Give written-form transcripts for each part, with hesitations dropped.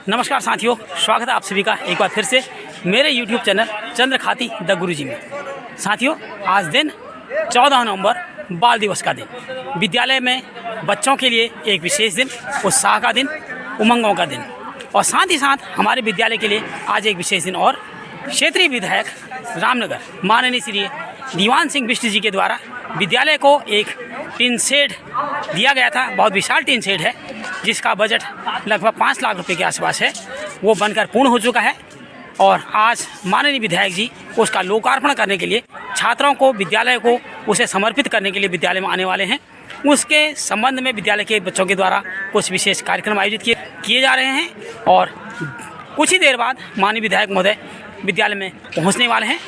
नमस्कार साथियों, स्वागत है आप सभी का एक बार फिर से मेरे YouTube चैनल चंद्रखाती द गुरुजी में। साथियों, आज दिन 14 नवंबर बाल दिवस का दिन। विद्यालय में बच्चों के लिए एक विशेष दिन, उत्साह का दिन, उमंगों का दिन, और साथ ही साथ हमारे विद्यालय के लिए आज एक विशेष दिन। और क्षेत्रीय विधायक रामनगर माननीय श्री दीवान सिंह बिष्ट जी के द्वारा विद्यालय को एक टीन शेड दिया गया था। बहुत विशाल टीन शेड है जिसका बजट लगभग 5 लाख रुपए के आसपास है। वो बनकर पूर्ण हो चुका है और आज माननीय विधायक जी उसका लोकार्पण करने के लिए छात्रों को, विद्यालय को उसे समर्पित करने के लिए विद्यालय में आने वाले हैं। उसके संबंध में विद्यालय के बच्चों के द्वारा कुछ विशेष कार्यक्रम आयोजित किए जा रहे हैं और कुछ ही देर बाद माननीय विधायक महोदय विद्यालय में पहुँचने वाले हैं।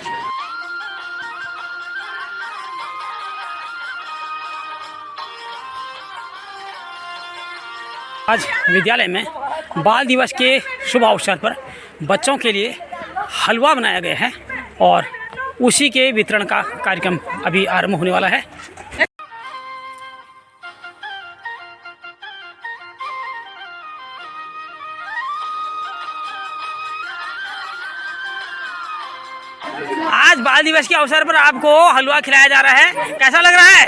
आज विद्यालय में बाल दिवस के शुभ अवसर पर बच्चों के लिए हलवा बनाया गया है और उसी के वितरण का कार्यक्रम अभी आरंभ होने वाला है। आज बाल दिवस के अवसर पर आपको हलवा खिलाया जा रहा है। कैसा लग रहा है?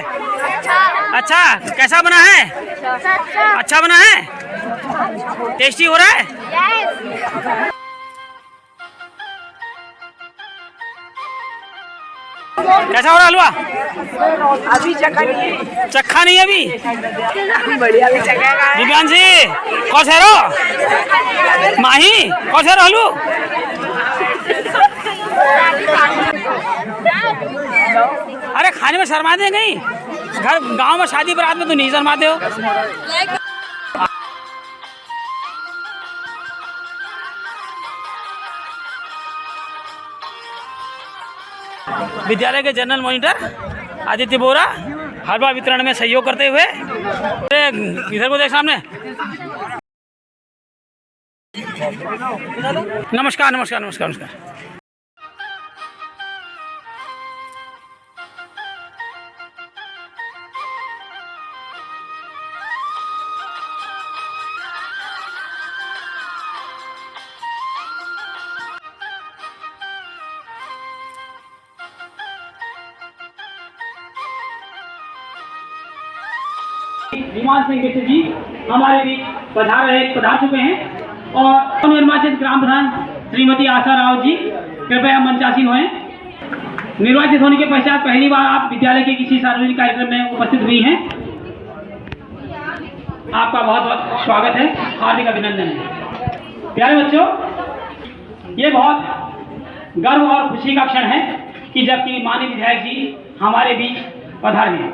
अच्छा। कैसा बना है? अच्छा बना है? टेस्टी हो रहा है? कैसा हो रहा हलवा? अभी चखा नहीं अभी बढ़िया भी चखेगा। दिव्यांश जी कौन से रो? माही कौन से रो हलू? अरे खाने में शर्माते हैं कहीं? घर गांव में शादी बारात में तो नहीं शर्माते हो। विद्यालय के जनरल मॉनिटर आदित्य बोरा हलवा वितरण में सहयोग करते हुए इधर को देख सामने। नमस्कार नमस्कार नमस्कार नमस्कार। दीवान सिंह बिष्ट जी हमारे बीच पधार चुके हैं और निर्वाचित ग्राम प्रधान श्रीमती आशा राव जी कृपया मंचासीन होएं। निर्वाचित होने के पश्चात पहली बार आप विद्यालय के किसी सार्वजनिक कार्यक्रम में उपस्थित हुई हैं। आपका बहुत बहुत स्वागत है, हार्दिक अभिनंदन है। प्यारे बच्चों, ये बहुत गर्व और खुशी का क्षण है कि जबकि माननीय विधायक जी हमारे बीच पधारे हैं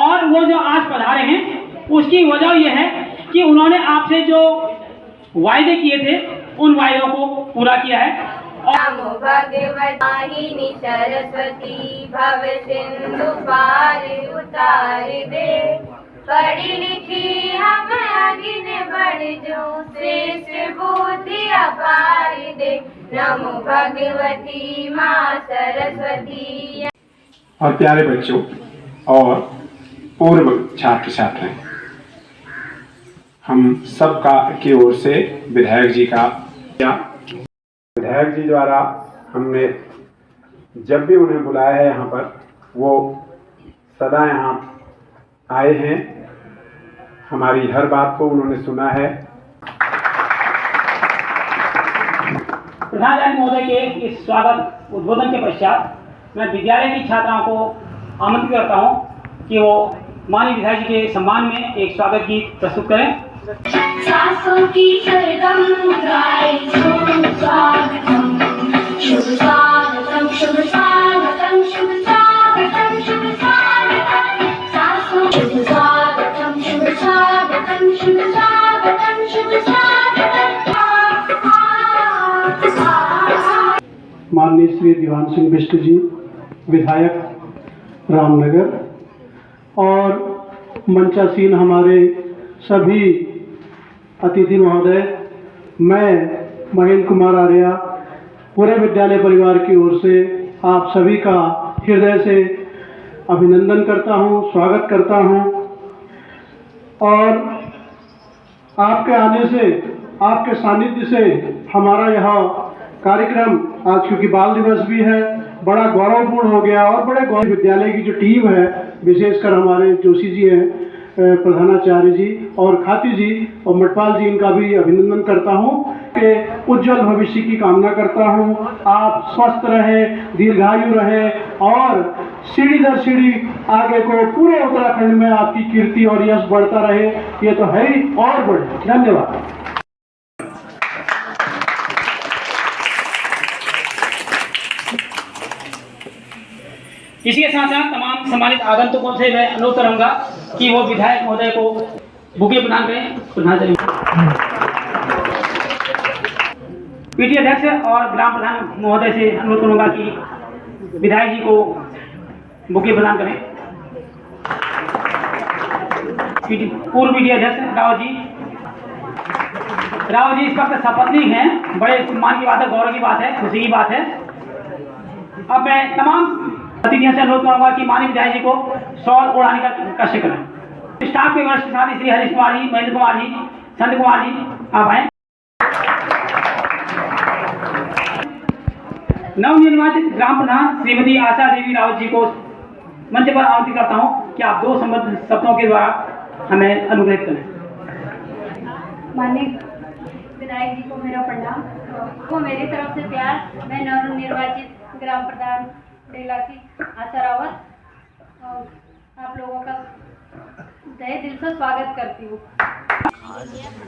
और वो जो आज पधारे हैं उसकी वजह यह है कि उन्होंने आपसे जो वायदे किए थे उन वायदों को पूरा किया है। नमो भगवती सरस्वती भव सिंधु पार उतार दे, पढ़ी लिखी हम आगे बढ़ जो शेष बुद्धि अपार दे। नमो भगवती माँ सरस्वती। और प्यारे बच्चों और पूर्व छात्र छात्राएं, हम सबका की ओर से विधायक जी द्वारा हमने जब भी उन्हें बुलाया है यहाँ पर, वो सदा यहाँ आए हैं। हमारी हर बात को उन्होंने सुना है। प्रधानाचार्य महोदय के इस स्वागत उद्बोधन के पश्चात मैं विद्यालय की छात्राओं को आमंत्रित करता हूँ कि वो माननीय विधायक जी के सम्मान में एक स्वागत गीत प्रस्तुत करें। सासों की सरगम गाए शुभ स्वागतम, शुभ स्वागतम, शुभ स्वागतम, शुभ स्वागतम, शुभ स्वागतम। सासों शुभ स्वागतम, शुभ स्वागतम, शुभ स्वागतम, शुभ स्वागतम। माननीय श्री दीवान सिंह बिष्ट जी विधायक रामनगर और मंचासीन हमारे सभी अतिथि महोदय, मैं महेंद्र कुमार आर्या पूरे विद्यालय परिवार की ओर से आप सभी का हृदय से अभिनंदन करता हूं, स्वागत करता हूं। और आपके आने से आपके सानिध्य से हमारा यह कार्यक्रम आज क्योंकि बाल दिवस भी है बड़ा गौरवपूर्ण हो गया और बड़े गौरव विद्यालय की जो टीम है विशेषकर हमारे जोशी जी हैं प्रधानाचार्य जी और खाती जी और मटपाल जी इनका भी अभिनंदन करता हूँ कि उज्जवल भविष्य की कामना करता हूँ। आप स्वस्थ रहें, दीर्घायु रहें और सीढ़ी दर सीढ़ी आगे को पूरे उत्तराखंड में आपकी कीर्ति और यश बढ़ता रहे, ये तो है ही और बढ़े। धन्यवाद। इसी के साथ साथ तमाम सम्मानित आगंतुकों से मैं अनुरोध करूंगा कि वो विधायक महोदय को बुके प्रदान करें। पीटी अध्यक्ष और ग्राम प्रधान महोदय से अनुरोध करूंगा कि विधायक जी को बुके प्रदान करें। पूर्व पीटी अध्यक्ष राव जी इस वक्त सपत्नीक हैं। बड़े सम्मान की बात है, गौरव की बात है, खुशी की बात है। अब मैं तमाम अतिथियों से अनुरोध करूंगा कि माननीय विधायक जी को शॉल ओढ़ाने का कष्ट करें। स्टाफ के वरिष्ठ साथी श्री हरीश कुमार जी, महेंद्र कुमार जी, संत कुमार जी, आप आए। नवनिर्वाचित ग्राम प्रधान श्रीमती आशा देवी रावत जी को मंच पर आमंत्रित करता हूं कि आप 2 संबद्ध शब्दों के द्वारा हमें अनुग्रहित करें। माननीय विधायक जी को मेरा प्रणाम। वो मेरी तरफ से प्यार। मैं नवनिर्वाचित ग्राम प्रधान डेला की आशा रावत और आप लोगों का तहे दिल से स्वागत करती हूँ।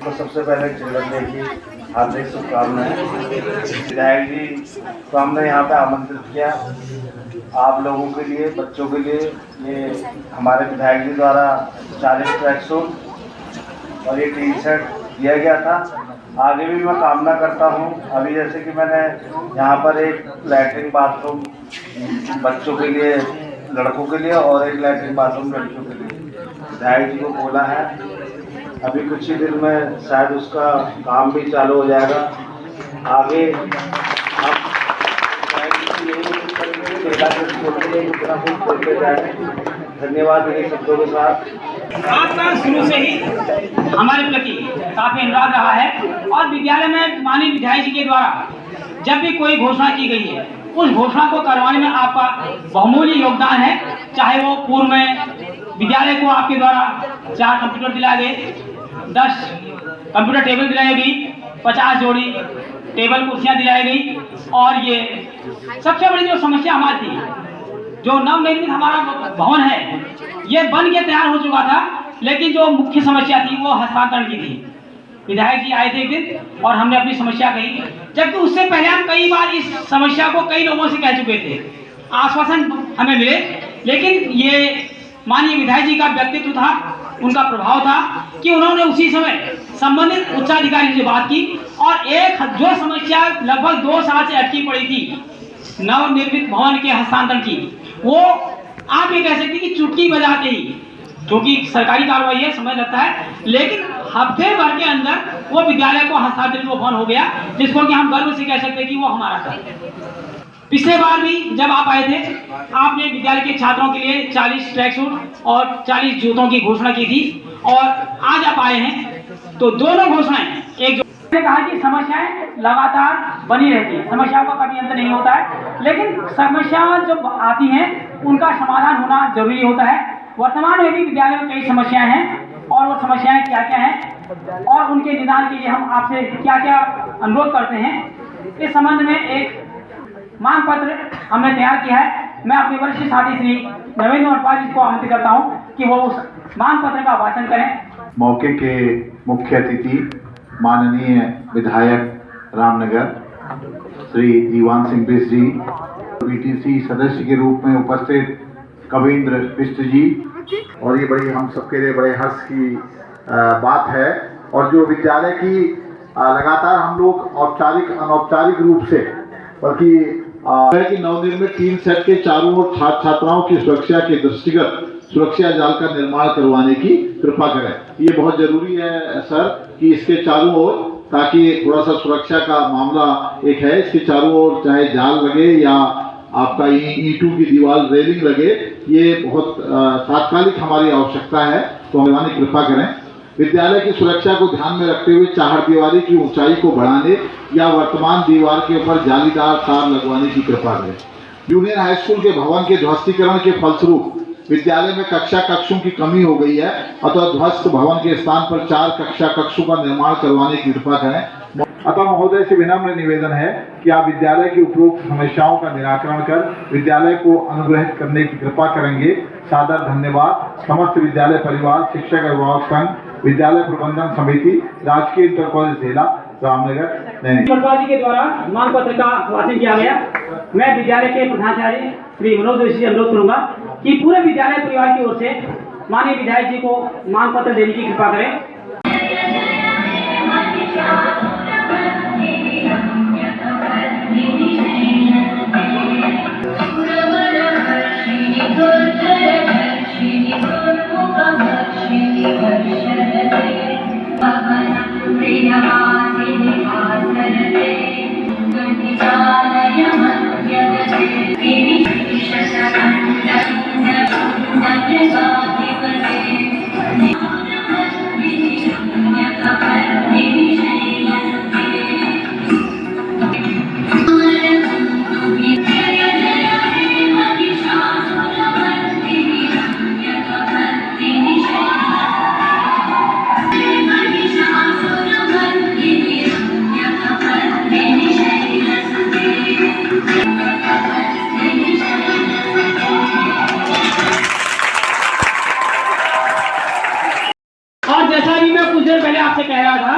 तो सबसे पहले चिल्ड्रन डे की हार्दिक शुभकामनाएं। विधायक जी को हमने यहाँ पे आमंत्रित किया आप लोगों के लिए, बच्चों के लिए। ये हमारे विधायक जी द्वारा 40 ट्रैक सूट और ये टी शर्ट दिया गया था। आगे भी मैं कामना करता हूँ। अभी जैसे कि मैंने यहाँ पर एक लैट्रिन बाथरूम बच्चों के लिए, लड़कों के लिए और एक लैट्रिन बाथरूम लड़कियों के लिए विधायक जी को बोला है। अभी कुछ ही दिन में शायद उसका काम भी चालू हो जाएगा। आगे हम धन्यवाद मेरे शब्दों के साथ। आपका शुरू से ही हमारे प्रति काफी अनुराग रहा है और विद्यालय में माननीय विधायक जी के द्वारा जब भी कोई घोषणा की गई है उस घोषणा को करवाने में आपका बहुमूल्य योगदान है। चाहे वो पूर्व में विद्यालय को आपके द्वारा 4 कंप्यूटर दिलाए गए, 10 कंप्यूटर टेबल दिलाई गई, 50 जोड़ी टेबल कुर्सियां दिलाई गई और ये सबसे बड़ी जो समस्या हमारी थी, जो नवनिर्मित हमारा भवन है ये बन के तैयार हो चुका था, लेकिन जो मुख्य समस्या थी वो हस्तांतरण की थी। विधायक जी आए थे एक दिन और हमने अपनी समस्या कही, जबकि उससे पहले हम कई बार इस समस्या को कई लोगों से कह चुके थे, आश्वासन हमें मिले, लेकिन ये माननीय विधायक जी का व्यक्तित्व था, उनका प्रभाव था कि उन्होंने उसी समय संबंधित उच्चाधिकारी से बात की और एक जो समस्या लगभग 2 साल से अटकी पड़ी थी नवनिर्मित भवन के हस्तांतरण की, वो आप ये कह सकते कि चुटकी बजाते ही, क्योंकि सरकारी कार्रवाई है, समय लगता है, लेकिन हफ्ते भर के अंदर वो विद्यालय को हस्तांतरित भवन हो गया, जिसको कि हम गर्व से कह सकते हैं कि वो हमारा था। पिछले बार भी जब आप आए थे आपने विद्यालय के छात्रों के लिए 40 ट्रैक सूट और 40 जूतों की घोषणा की थी और आज आप आए हैं तो दोनों घोषणाएं एक ने कहा कि समस्याएं लगातार बनी रहती हैं, समस्याओं का कभी अंत नहीं होता है, लेकिन समस्याएं जब आती हैं उनका समाधान होना जरूरी होता है। वर्तमान में भी विद्यालय में कई समस्याएं हैं और वो समस्याएं क्या क्या हैं और उनके निदान के लिए हम आपसे क्या क्या अनुरोध करते हैं, इस संबंध में एक मांग पत्र हमने तैयार किया है। मैं अपने वरिष्ठ साथी श्री नवेंद्र मटपाल जी को आमंत्रित करता हूं कि वो उस मांग पत्र का वाचन करें। मौके के मुख्य अतिथि माननीय विधायक रामनगर श्री दीवान सिंह बिष्ट जी, बीटीसी सदस्य के रूप में उपस्थित कविंद्र बिष्ट जी, और ये बड़ी हम सबके लिए बड़े हर्ष की बात है। और जो विद्यालय की लगातार हम लोग औपचारिक अनौपचारिक रूप से बल्कि कि नवनिर्मित 3 सेट के चारों ओर छात्र छात्राओं की सुरक्षा के दृष्टिगत सुरक्षा जाल का निर्माण करवाने की कृपा करें। ये बहुत जरूरी है सर कि इसके चारों ओर, ताकि थोड़ा सा सुरक्षा का मामला एक है, इसके चारों ओर चाहे जाल लगे या आपका ईंटों की दीवार रेलिंग लगे, ये बहुत तात्कालिक हमारी आवश्यकता है, तो हमारी कृपा करें। विद्यालय की सुरक्षा को ध्यान में रखते हुए चारदीवारी की ऊंचाई को बढ़ाने या वर्तमान दीवार के ऊपर जालीदार तार लगवाने की कृपा करें। जूनियर हाई स्कूल के भवन के ध्वस्तीकरण के फलस्वरूप विद्यालय में कक्षा कक्षों की कमी हो गई है, अतः ध्वस्त भवन के स्थान पर 4 कक्षा कक्षों का निर्माण करवाने की कृपा करें। अतः महोदय से विनम्र निवेदन है कि आप विद्यालय की उपरोक्त समस्याओं का निराकरण कर विद्यालय को अनुग्रहित करने की कृपा करेंगे। सादर धन्यवाद। समस्त विद्यालय परिवार, शिक्षक अभिभावक संघ, विद्यालय प्रबंधन समिति, राजकीय इंटर कॉलेज ढेला, रामनगर। जी के द्वारा मांग पत्र का वाचन किया गया। मैं विद्यालय के प्रधानाचार्य श्री मनोज जोशी से अनुरोध करूंगा कि पूरे विद्यालय परिवार की ओर से माननीय विधायक जी को मांग पत्र देने की कृपा करें। और जैसा भी मैं कुछ देर पहले आपसे कह रहा था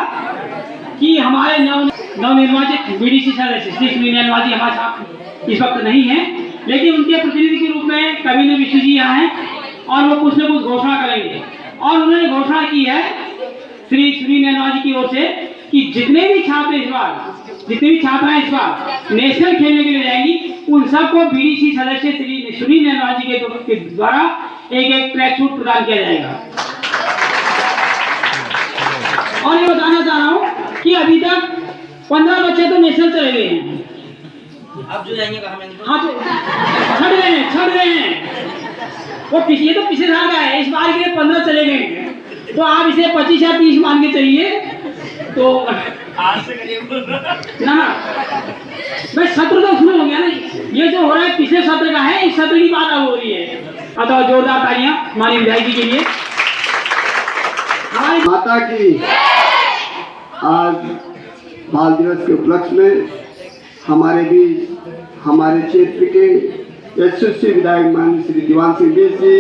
कि हमारे नवनिर्वाचित बीडीसी सदस्य श्री सुनील नैनवाल जी हमारे साथ इस वक्त नहीं है, लेकिन उनके प्रतिनिधि के रूप में कवि विश्व जी यहाँ हैं और वो कुछ न कुछ घोषणा करेंगे। और उन्होंने घोषणा की है श्री सुनील नैनवाल जी की ओर से कि जितने भी छात्राएं इस बार नेशनल खेलने के लिए जाएंगी, उन सबको बीडीसी सदस्य श्री सुनील नैनवाल जी के द्वारा एक ट्रैक सूट प्रदान किया जाएगा। और ये बताना चाह रहा हूँ कि अभी तक 15 बच्चे तो नेशनल चले गए हैं। अब जो जाएंगे कहाँ? हाँ, छड़ गए हैं। वो पिछले साल का है, इस बार के 15 चले गए, तो आप इसे 25 या 30 मान के चलिए। तो आज से ना भाई सत्र तो उसमें हो गया ना, ये जो हो रहा है पिछले सत्र का है, इस सत्र की बात अब हो रही है। अतः जोरदार तालियां माननीय विधायक जी के लिए। माता की आज बाल दिवस के उपलक्ष्य में हमारे बीच हमारे क्षेत्र के यशस्वी विधायक माननीय श्री दीवान सिंह बिष्ट जी।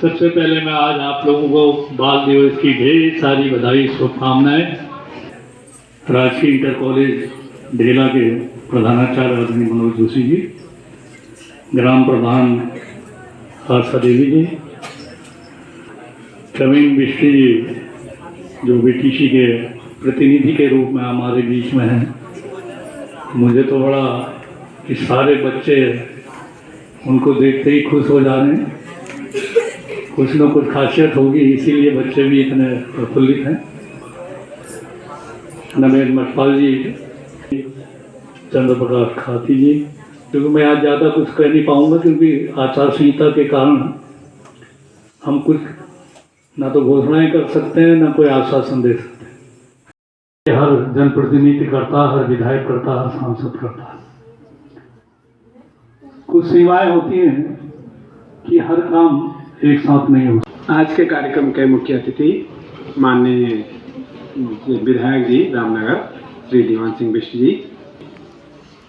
सबसे पहले मैं आज आप लोगों को बाल दिवस की ढेर सारी बधाई, शुभकामनाएं। राजकीय इंटर कॉलेज ढेला के प्रधानाचार्य आदरणीय मनोज जोशी जी, ग्राम प्रधान आशा देवी जी, कविन बिष्ट जी जो बीटीसी के प्रतिनिधि के रूप में हमारे बीच में हैं। मुझे तो बड़ा कि सारे बच्चे उनको देखते ही खुश हो जा रहे हैं। कुछ न कुछ खासियत होगी, इसीलिए बच्चे भी इतने प्रफुल्लित हैं। नवेद मटपाल जी, चंद्र प्रकाश खाती जी, क्योंकि मैं आज ज़्यादा कुछ कह नहीं पाऊँगा क्योंकि आचार संहिता के कारण हम कुछ ना तो घोषणाएं कर सकते हैं ना कोई आश्वासन दे सकते हैं। हर जनप्रतिनिधि करता, हर विधायक करता, हर सांसद करता। कुछ सीमाएं होती हैं कि हर काम एक साथ नहीं होता। आज के कार्यक्रम के मुख्य अतिथि माननीय विधायक जी रामनगर श्री दीवान सिंह बिष्ट जी,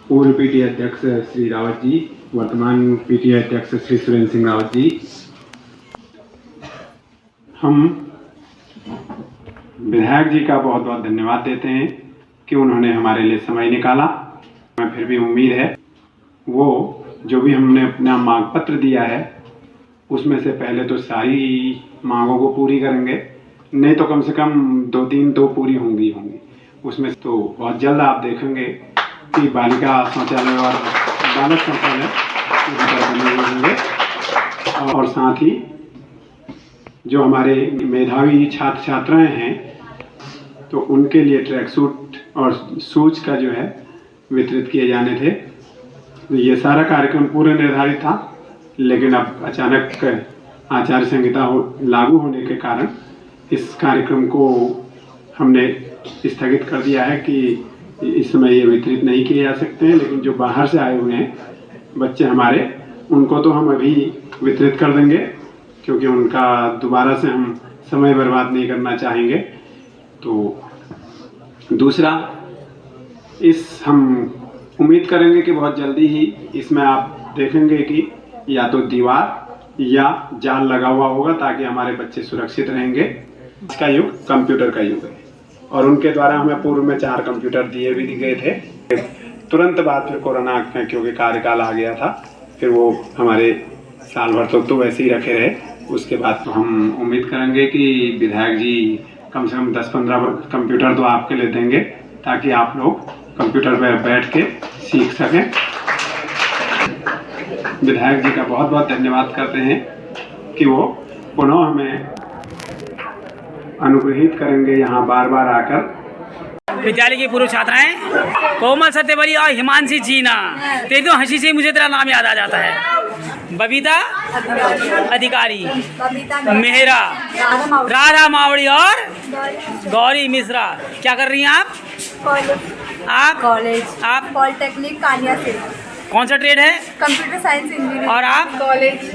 पूर्व पीटी अध्यक्ष श्री रावत जी, वर्तमान पीटी अध्यक्ष श्री सुरेंद्र सिंह रावत जी। हम विधायक जी का बहुत बहुत धन्यवाद देते हैं कि उन्होंने हमारे लिए समय निकाला। मैं फिर भी उम्मीद है वो जो भी हमने अपना मांग पत्र दिया है उसमें से पहले तो सारी मांगों को पूरी करेंगे, नहीं तो कम से कम 2-3 तो पूरी होंगी। उसमें तो बहुत जल्द आप देखेंगे कि बालिका शौचालय और बालक शौचालय बने होंगे। और साथ ही जो हमारे मेधावी छात्र छात्राएं हैं तो उनके लिए ट्रैक सूट और शूज का जो है वितरित किए जाने थे। तो ये सारा कार्यक्रम पूरे निर्धारित था, लेकिन अब अचानक आचार संहिता लागू होने के कारण इस कार्यक्रम को हमने स्थगित कर दिया है कि इस समय ये वितरित नहीं किए जा सकते हैं। लेकिन जो बाहर से आए हुए हैं बच्चे हमारे, उनको तो हम अभी वितरित कर देंगे, क्योंकि उनका दोबारा से हम समय बर्बाद नहीं करना चाहेंगे। तो दूसरा, हम उम्मीद करेंगे कि बहुत जल्दी ही इसमें आप देखेंगे कि या तो दीवार या जाल लगा हुआ होगा, ताकि हमारे बच्चे सुरक्षित रहेंगे। इसका युग कंप्यूटर का युग है और उनके द्वारा हमें पूर्व में 4 कंप्यूटर दिए भी गए थे। तुरंत बाद फिर कोरोना क्योंकि कार्यकाल आ गया था, फिर वो हमारे साल भर तो वैसे ही रखे रहे। उसके बाद तो हम उम्मीद करेंगे कि विधायक जी कम से कम 10-15 कंप्यूटर तो आपके लिए देंगे, ताकि आप लोग कंप्यूटर पर बैठ के सीख सकें। विधायक जी का बहुत बहुत धन्यवाद करते हैं कि वो पुनः हमें अनुग्रहित करेंगे यहाँ बार बार आकर। विद्यालय की पूर्व छात्राएं कोमल सत्यवरी और हिमांशी जीना, तेरी तो हंसी से मुझे तेरा नाम याद आ जाता है। बबीता अधिकारी, मेहरा, राधा मावड़ी और गौरी मिश्रा। क्या कर रही हैं आप? कॉलेज। आप पॉलिटेक्निक कानिया से। कौन सा ट्रेड है? Computer science engineering. और आप? कॉलेज।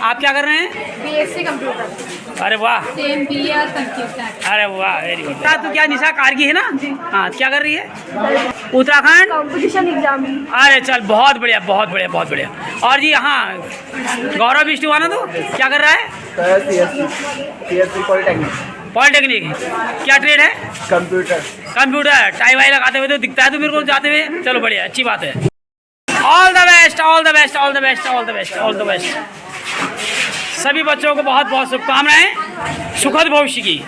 आप क्या कर रहे हैं? BSc computer. अरे वाह, सेम बीए कंप्यूटर। अरे वाह, वेरी गुड। तो क्या निशा कारगी है ना? हाँ, क्या कर रही है? Uttarakhand competition exam. अरे चल, बहुत बढ़िया बहुत बढ़िया बहुत बढ़िया। और जी हाँ, गौरव विष्णुवाना तो क्या कर रहा है? CSC polytechnic. क्या ट्रेड है? कंप्यूटर। कंप्यूटर। टाई वाई लगाते हुए तो दिखता है तो मेरे को जाते हुए। चलो बढ़िया, अच्छी बात है। All the best, all the best, all the best, all the best, all the best. सभी बच्चों को बहुत बहुत शुभकामनाएं, सुखद भविष्य की।